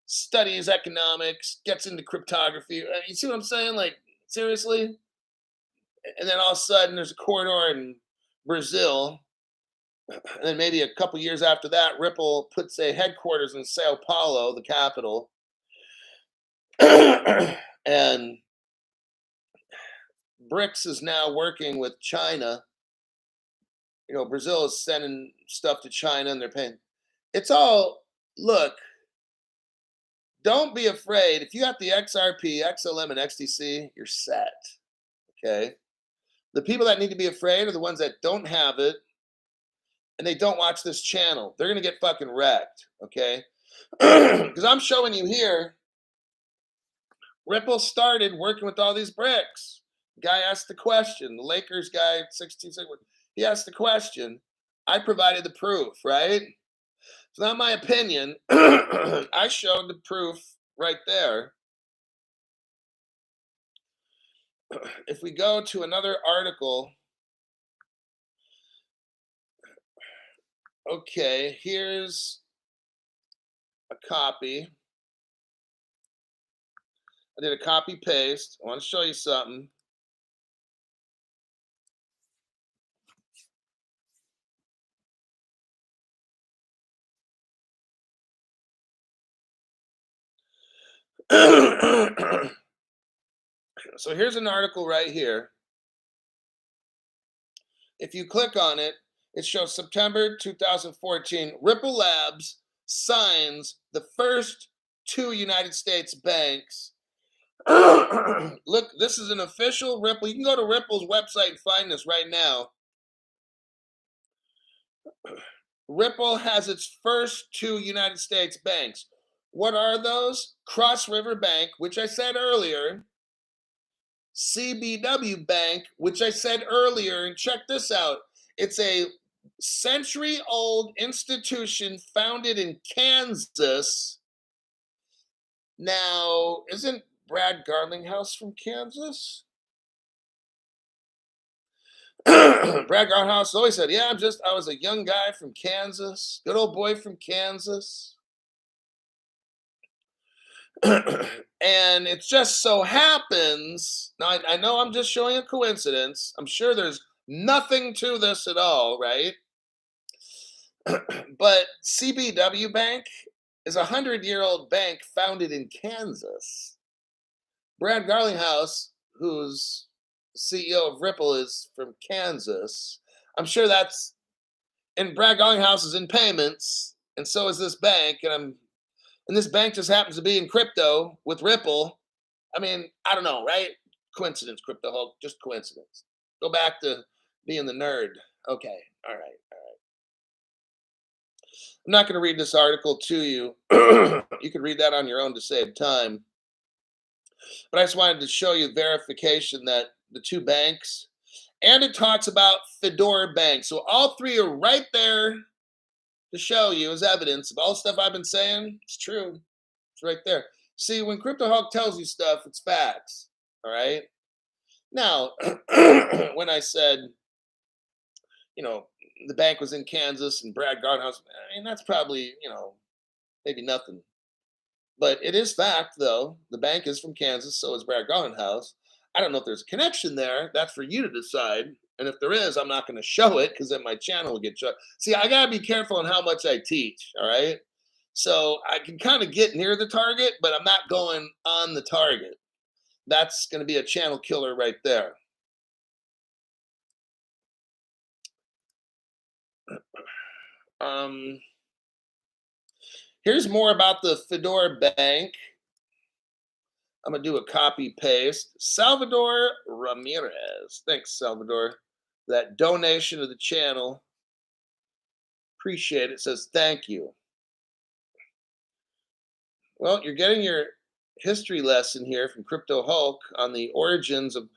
studies economics, gets into cryptography. You see what I'm saying? Like, seriously? And then all of a sudden there's a corridor in Brazil. And then maybe a couple years after that, Ripple puts a headquarters in Sao Paulo, the capital. And BRICS is now working with China. You know, Brazil is sending stuff to China and they're paying. It's all, look, don't be afraid. If you got the XRP, XLM, and XTC, you're set. Okay. The people that need to be afraid are the ones that don't have it and they don't watch this channel. They're going to get fucking wrecked. Okay. Because I'm showing you here, Ripple started working with all these BRICS. Guy asked the question. The Lakers guy, 16, he asked the question. I provided the proof, right? It's not my opinion. I showed the proof right there. If we go to another article, okay, here's a copy. I did a copy paste. I want to show you something. So here's an article right here. If you click on it, it shows September 2014, Ripple Labs signs the first two United States banks. Look, this is an official Ripple. You can go to Ripple's website and find this right now. Ripple has its first two United States banks. What are those? Cross River Bank, which I said earlier. CBW Bank, which I said earlier. And check this out. It's a century-old institution founded in Kansas. Now, isn't Brad Garlinghouse from Kansas? Brad Garlinghouse always said, yeah, I was a young guy from Kansas. Good old boy from Kansas. And it just so happens, now I know I'm just showing a coincidence. I'm sure there's nothing to this at all, right? But CBW Bank is a 100-year-old bank founded in Kansas. Brad Garlinghouse, who's CEO of Ripple, is from Kansas. I'm sure that's, and Brad Garlinghouse is in payments, and so is this bank, and this bank just happens to be in crypto with Ripple. I mean, I don't know, right? Coincidence, Crypto Hulk, just coincidence. Go back to being the nerd. Okay, all right. I'm not going to read this article to you. You can read that on your own to save time. But I just wanted to show you verification that the two banks, and it talks about Fedora Bank. So all three are right there to show you as evidence of all the stuff I've been saying. It's true. It's right there. See, when Crypto Hulk tells you stuff, it's facts. All right. Now, when I said, the bank was in Kansas and Brad Garlinghouse, I mean, that's probably, maybe nothing. But it is fact, though. The bank is from Kansas, so is Brad Garlinghouse. I don't know if there's a connection there. That's for you to decide. And if there is, I'm not going to show it because then my channel will get shut. See, I got to be careful on how much I teach. All right. So I can kind of get near the target, but I'm not going on the target. That's going to be a channel killer right there. Um, Here's more about the Fedora Bank. I'm going to do a copy paste. Salvador Ramirez. Thanks, Salvador. That donation to the channel. Appreciate it. Says thank you. Well, you're getting your history lesson here from Crypto Hulk on the origins of.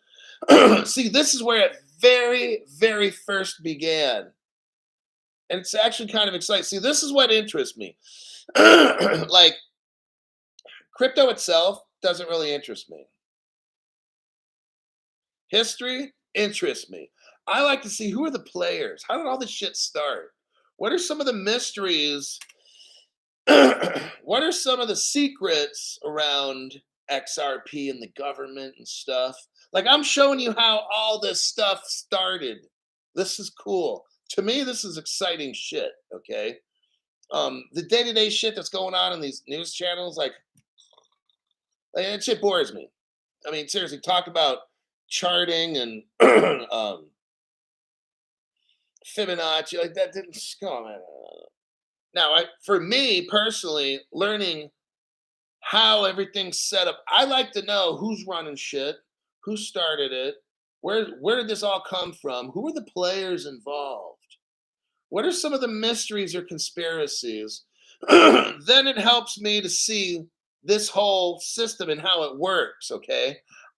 See, this is where it very, very first began. And it's actually kind of exciting. See, this is what interests me. Like, crypto itself doesn't really interest me. History interests me. I like to see who are the players. How did all this shit start? What are some of the mysteries? What are some of the secrets around XRP and the government and stuff? Like, I'm showing you how all this stuff started. This is cool. To me, this is exciting shit. Okay. The day-to-day shit that's going on in these news channels, like that shit bores me. I mean, seriously, talk about charting and Fibonacci, like that didn't come on. Now, for me personally, learning how everything's set up, I like to know who's running shit, who started it, where did this all come from, who are the players involved, what are some of the mysteries or conspiracies. Then it helps me to see this whole system and how it works. Okay,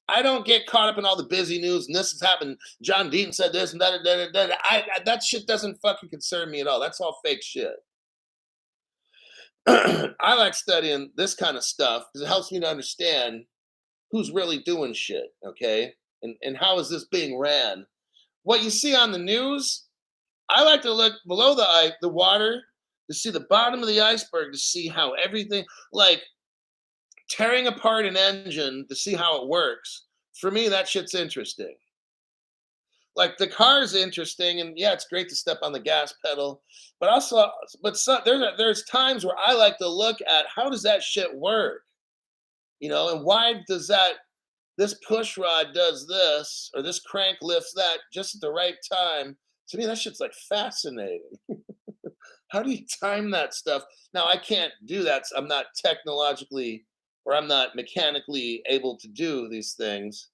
I don't get caught up in all the busy news and this has happened. John Dean said this and that. That shit doesn't fucking concern me at all. That's all fake shit. I like studying this kind of stuff because it helps me to understand who's really doing shit, okay? And how is this being ran? What you see on the news, I like to look below the water to see the bottom of the iceberg to see how everything, like tearing apart an engine to see how it works. For me, that shit's interesting. Like the car is interesting, and yeah, it's great to step on the gas pedal, but also, there's times where I like to look at how does that shit work, and why does this push rod does this or this crank lifts that just at the right time. To me, that shit's like fascinating. How do you time that stuff? Now, I can't do that. I'm not technologically or I'm not mechanically able to do these things.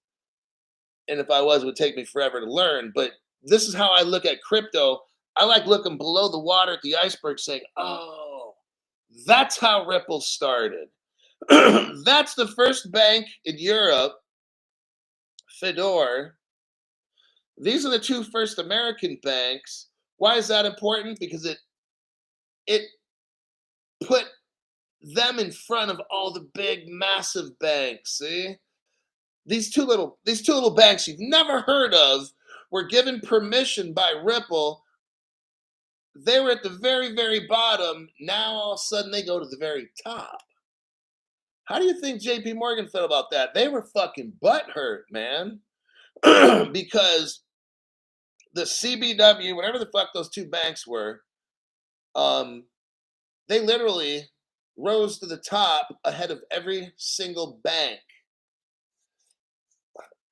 And if I was, it would take me forever to learn. But this is how I look at crypto. I like looking below the water at the iceberg saying, oh, that's how Ripple started. That's the first bank in Europe, Fedora. These are the two first American banks. Why is that important? Because it put them in front of all the big, massive banks. See? These two little banks you've never heard of were given permission by Ripple. They were at the very, very bottom. Now all of a sudden they go to the very top. How do you think JP Morgan felt about that? They were fucking butthurt, man. Because the CBW, whatever the fuck those two banks were, they literally rose to the top ahead of every single bank.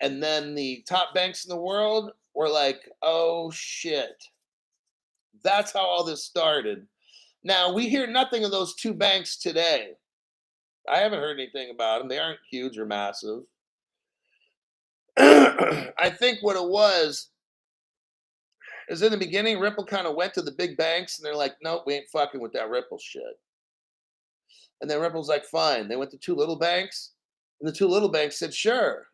And then the top banks in the world were like, oh shit. That's how all this started. Now, we hear nothing of those two banks today. I haven't heard anything about them. They aren't huge or massive. I think what it was is in the beginning, Ripple kind of went to the big banks and they're like, nope, we ain't fucking with that Ripple shit. And then Ripple's like, fine. They went to two little banks and the two little banks said, sure.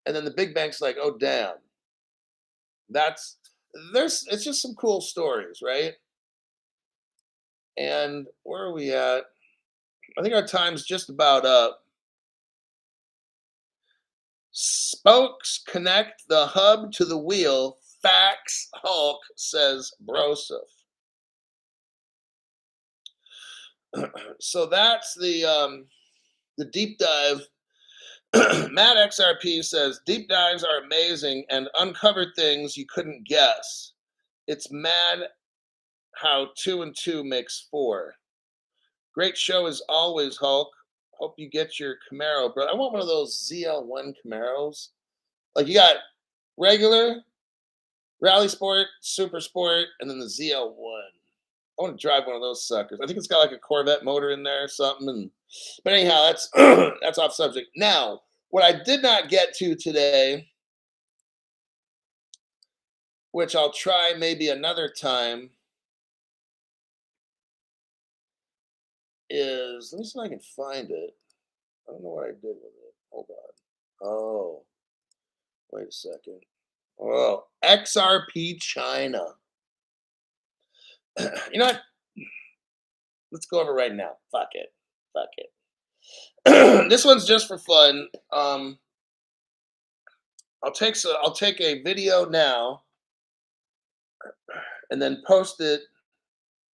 And then the big bank's like, oh, damn. It's just some cool stories, right? And where are we at? I think our time's just about up. Spokes connect the hub to the wheel. Facts Hulk, says Broseph. So that's the deep dive Matt XRP says deep dives are amazing and uncover things you couldn't guess. It's mad how 2 and 2 makes 4. Great show as always, Hulk. Hope you get your Camaro, bro. I want one of those ZL1 Camaros. Like you got regular, Rally Sport, Super Sport, and then the ZL1. I want to drive one of those suckers. I think it's got like a Corvette motor in there or something. But anyhow, that's that's off subject. Now, what I did not get to today, which I'll try maybe another time, is let me see if I can find it. I don't know what I did with it. Hold on. Oh, wait a second. Oh, XRP China. You know what? Let's go over it right now. Fuck it. Fuck it. This one's just for fun. I'll take a video now and then post it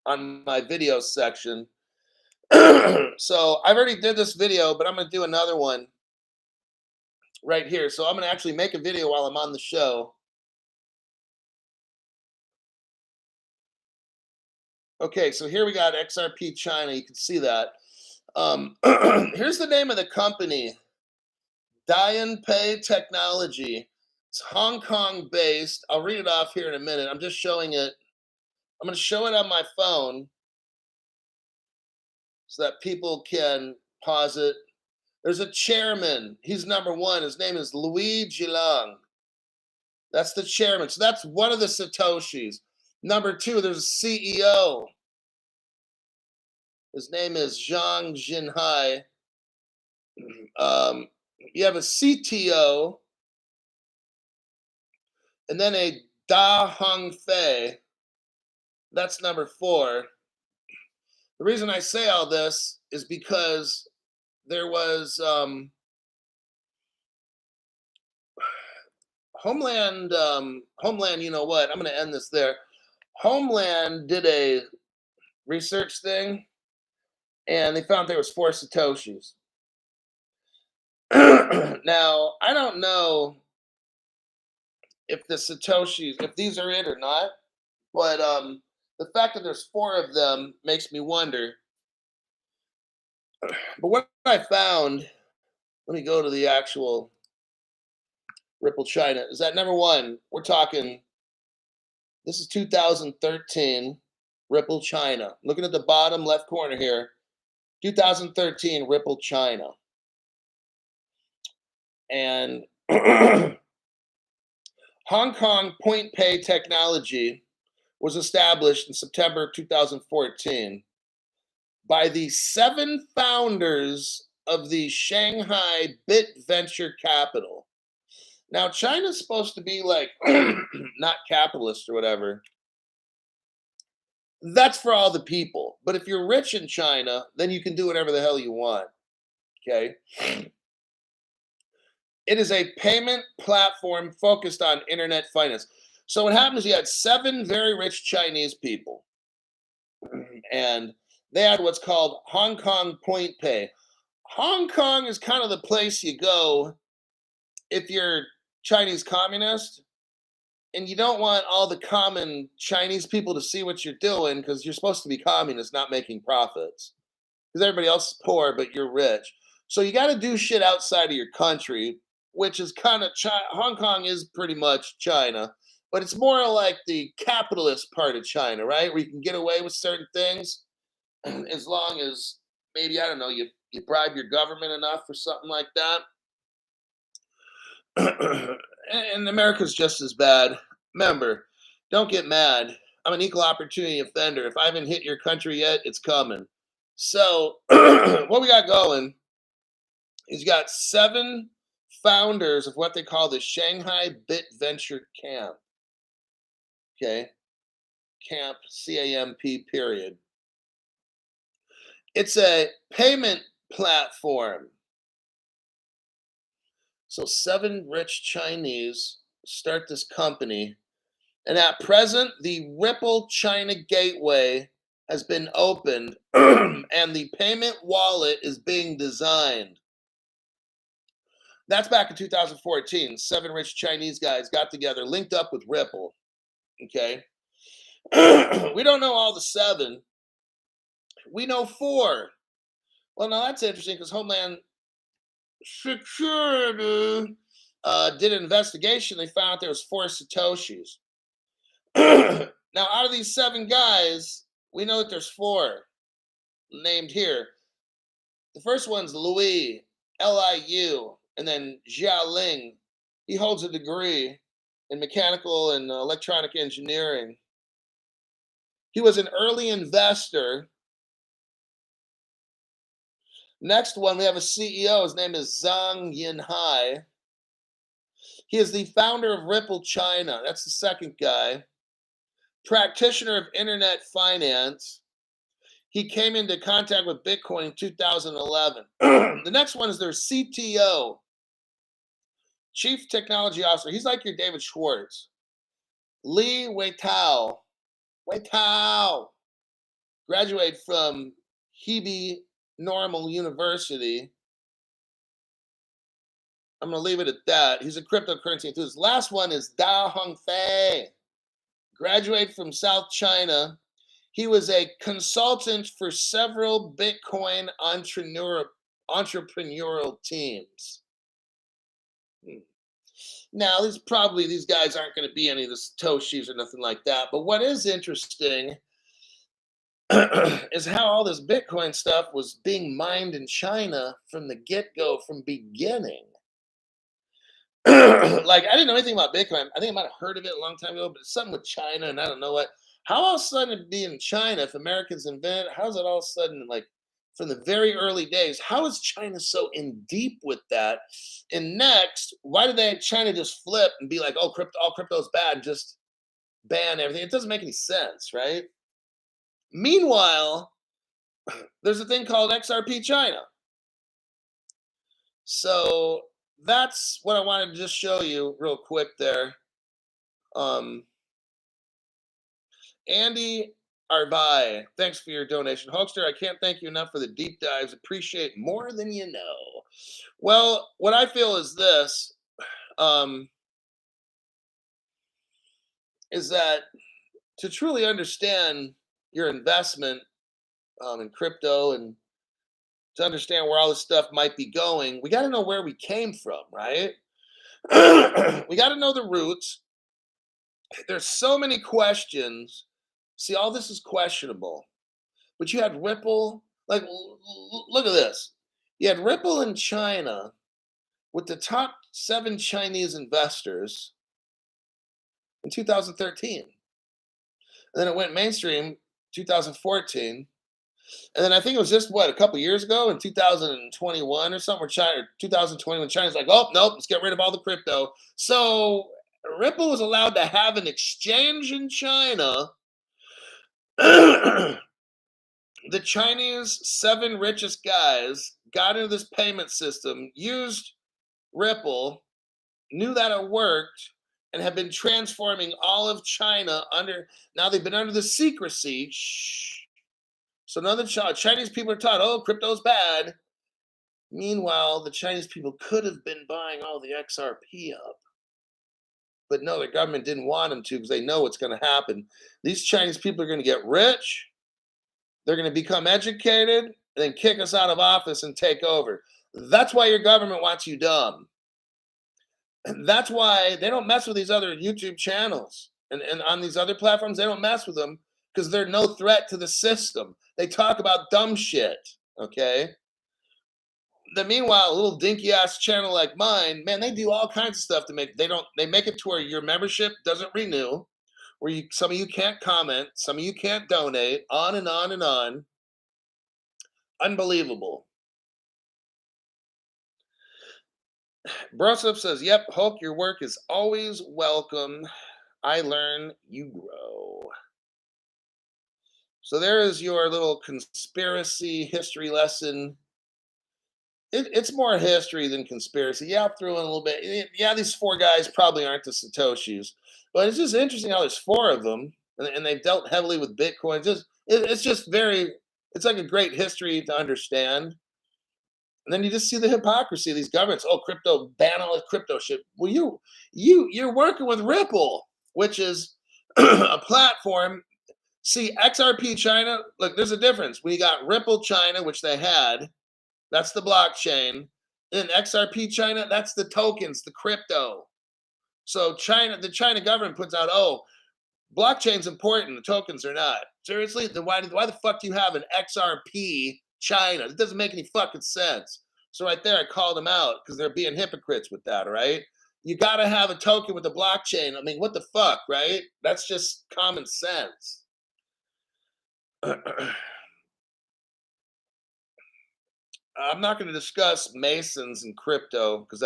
on my video section. So I've already did this video, but I'm going to do another one right here. So I'm going to actually make a video while I'm on the show. Okay, so here we got XRP China. You can see that. Here's the name of the company. DianPay Technology. It's Hong Kong based. I'll read it off here in a minute. I'm just showing it. I'm going to show it on my phone so that people can pause it. There's a chairman. He's number one. His name is Louis Jilang. That's the chairman. So that's one of the Satoshis. Number two, there's a CEO. His name is Zhang Jinhai. You have a CTO, and then a Da Hongfei. That's number four. The reason I say all this is because there was Homeland, you know what? I'm going to end this there. Homeland did a research thing, and they found there was 4 Satoshis. Now, I don't know if the Satoshis, if these are it or not, but the fact that there's 4 of them makes me wonder. But what I found, let me go to the actual Ripple China, is that number one, we're talking, this is 2013 Ripple China. Looking at the bottom left corner here, 2013 Ripple China. And Hong Kong Point Pay Technology was established in September 2014 by the 7 founders of the Shanghai Bit Venture Capital. Now, China's supposed to be like not capitalist or whatever. That's for all the people. But if you're rich in China, then you can do whatever the hell you want. Okay. It is a payment platform focused on internet finance. So what happens, you had 7 very rich Chinese people, and they had what's called Hong Kong Point Pay. Hong Kong is kind of the place you go if you're Chinese communist and you don't want all the common Chinese people to see what you're doing, because you're supposed to be communist, not making profits. Because everybody else is poor, but you're rich. So you got to do shit outside of your country, which is kind of Hong Kong is pretty much China, but it's more like the capitalist part of China, right? Where you can get away with certain things as long as maybe, I don't know, you bribe your government enough or something like that. And America's just as bad. Remember, don't get mad. I'm an equal opportunity offender. If I haven't hit your country yet, it's coming. So what we got going is you got 7 founders of what they call the Shanghai Bit Venture Camp. Okay. Camp, C-A-M-P, period. It's a payment platform. So 7 rich Chinese start this company. And at present, the Ripple China Gateway has been opened and the payment wallet is being designed. That's back in 2014. 7 rich Chinese guys got together, linked up with Ripple. Okay. We don't know all the 7. We know 4. Well, now that's interesting because Homeland Security did an investigation. They found out there was 4 Satoshis. Now, out of these 7 guys, we know that there's 4 named here. The first one's Louis, Liu, and then Jia Ling. He holds a degree in mechanical and electronic engineering. He was an early investor. Next one, we have a CEO. His name is Zhang Yinhai. He is the founder of Ripple China. That's the second guy. Practitioner of internet finance. He came into contact with Bitcoin in 2011. The next one is their CTO, Chief Technology Officer. He's like your David Schwartz. Li Weitao. Weitao. Graduated from Hebei Normal University. I'm going to leave it at that. He's a cryptocurrency enthusiast. Last one is Da Hongfei. Graduated from South China. He was a consultant for several Bitcoin entrepreneurial teams. Now, these guys aren't going to be any of the Satoshis or nothing like that. But what is interesting is how all this Bitcoin stuff was being mined in China from the get-go, from beginning. Like, I didn't know anything about Bitcoin. I think I might have heard of it a long time ago, but it's something with China, and I don't know what. How all of a sudden it'd be in China if Americans invent it? How's it all of a sudden, like, from the very early days? How is China so in deep with that? And next, why did China just flip and be like, oh, all crypto is bad, and just ban everything? It doesn't make any sense, right? Meanwhile, there's a thing called XRP China. So that's what I wanted to just show you real quick there. Andy Arbai, thanks for your donation. Hulkster, I can't thank you enough for the deep dives. Appreciate more than you know. Well, what I feel is this, is that to truly understand your investment in crypto and to understand where all this stuff might be going, we got to know where we came from, right? We got to know the roots. There's so many questions. See, all this is questionable. But you had Ripple. Like, look at this. You had Ripple in China with the top 7 Chinese investors in 2013. And then it went mainstream 2014. And then I think it was just a couple years ago in 2021 or something, where China, 2020, when China's like, oh, nope, let's get rid of all the crypto. So Ripple was allowed to have an exchange in China. The Chinese 7 richest guys got into this payment system, used Ripple, knew that it worked, and have been transforming all of China now they've been under the secrecy. So now the Chinese people are taught, oh, crypto's bad. Meanwhile, the Chinese people could have been buying all the XRP up. But no, the government didn't want them to because they know what's going to happen. These Chinese people are going to get rich. They're going to become educated and then kick us out of office and take over. That's why your government wants you dumb. And that's why they don't mess with these other YouTube channels. And on these other platforms, they don't mess with them because they're no threat to the system. They talk about dumb shit, okay? Then meanwhile, a little dinky ass channel like mine, man, they do all kinds of stuff to make it to where your membership doesn't renew, where some of you can't comment, some of you can't donate, on and on and on. Unbelievable. Brosop says, yep, Hulk, your work is always welcome. I learn, you grow. So there is your little conspiracy history lesson. It's more history than conspiracy. Yeah, I'll throw in a little bit. Yeah, these 4 guys probably aren't the Satoshis, but it's just interesting how there's 4 of them, and they've dealt heavily with Bitcoin. It's like a great history to understand. And then you just see the hypocrisy of these governments. Oh, crypto, ban all the crypto shit. Well, you're working with Ripple, which is a platform. See, XRP China, look, there's a difference. When you got Ripple China, which they had, that's the blockchain. And XRP China, that's the tokens, the crypto. So the China government puts out, oh, blockchain's important, the tokens are not. Seriously? Then why the fuck do you have an XRP China? It doesn't make any fucking sense. So right there, I called them out because they're being hypocrites with that, right? You got to have a token with a blockchain. I mean, what the fuck, right? That's just common sense. I'm not going to discuss Masons and crypto because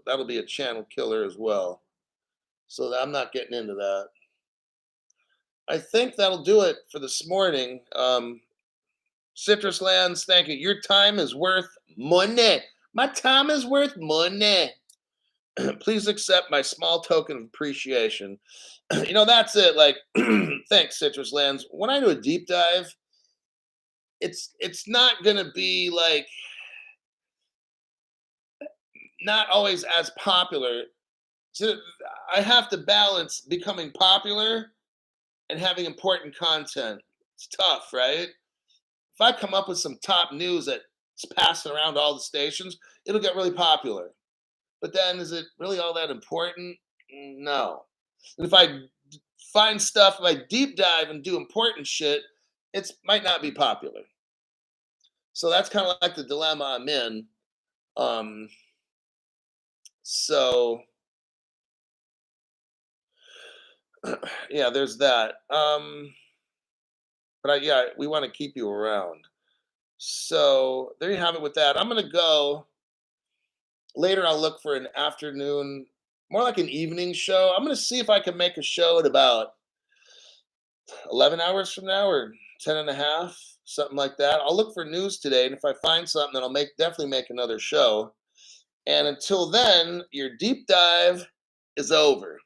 that'll be a channel killer as well. So I'm not getting into that. I think that'll do it for this morning. Citrus Lands, thank you. Your time is worth money. My time is worth money. Please accept my small token of appreciation. That's it. Like, thanks, Citrus Lands. When I do a deep dive, it's not gonna be like not always as popular. So I have to balance becoming popular and having important content. It's tough, right? If I come up with some top news that's passing around all the stations, it'll get really popular. But then is it really all that important? No. And if I find stuff, if I deep dive and do important shit, it might not be popular. So that's kind of like the dilemma I'm in. So yeah, there's that. But yeah, we want to keep you around. So there you have it with that. I'm gonna go later. I'll look for an afternoon, more like an evening show. I'm gonna see if I can make a show at about 11 hours from now or 10 and a half, something like that. I'll look for news today, and if I find something, then I'll definitely make another show. And until then, your deep dive is over.